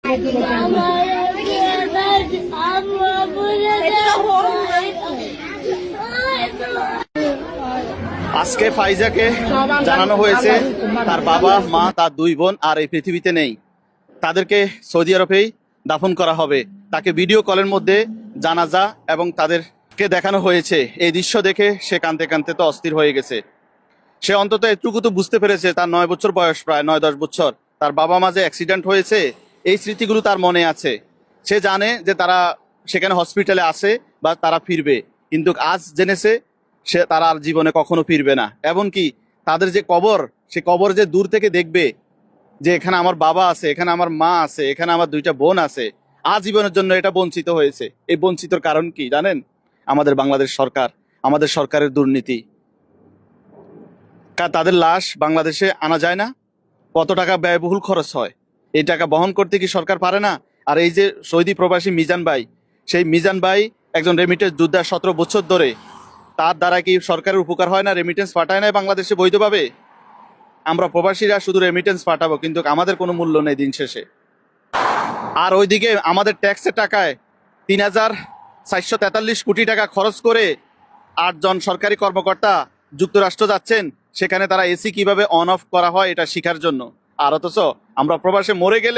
আজকে ফাইজাকে জানানো হয়েছে তার বাবা মা তার দুই বোন আর এই পৃথিবীতে নেই, তাদেরকে সৌদি আরবেই দাফন করা হবে। তাকে ভিডিও কলের মধ্যে জানাজা এবং তাদেরকে দেখানো হয়েছে। এই দৃশ্য দেখে সে কাঁদতে কাঁদতে তো অস্থির হয়ে গেছে। সে অন্তত এটুকু তো বুঝতে পেরেছে, তার 9 বছর বয়স, প্রায় 9-10 বছর, তার বাবা মা যে অ্যাক্সিডেন্ট হয়েছে এই স্মৃতিগুলো তার মনে আছে। সে জানে যে তারা সেখানে হসপিটালে আছে বা তারা ফিরবে, কিন্তু আজ জেনেছে সে তারা আর জীবনে কখনো ফিরবে না। এমনকি তাদের যে কবর, সে কবর যে দূর থেকে দেখবে যে এখানে আমার বাবা আছে, এখানে আমার মা আছে, এখানে আমার 2টা বোন আছে, আজীবনের জন্য এটা বঞ্চিত হয়েছে। এই বঞ্চিতর কারণ কি জানেন? আমাদের বাংলাদেশ সরকার, আমাদের সরকারের দুর্নীতি। তাদের লাশ বাংলাদেশে আনা যায় না, কত টাকা ব্যয়বহুল খরচ হয়, এই টাকা বহন করতে কি সরকার পারে না? আর এই যে সৌদি প্রবাসী মিজান ভাই, সেই মিজান ভাই একজন রেমিটেন্স যোদ্ধা, 17 বছর ধরে, তার দ্বারা কি সরকারের উপকার হয় না? রেমিটেন্স পাঠায় না বাংলাদেশে বৈধভাবে। আমরা প্রবাসীরা শুধু রেমিটেন্স পাঠাবো, কিন্তু আমাদের কোনো মূল্য নেই দিন শেষে। আর ওইদিকে আমাদের ট্যাক্সের টাকায় 3,443 কোটি টাকা খরচ করে 8 জন সরকারি কর্মকর্তা যুক্তরাষ্ট্র যাচ্ছেন, সেখানে তারা এসি কিভাবে অন অফ করা হয় এটা শেখার জন্য। আর অথচ আমরা প্রবাসে মরে গেলে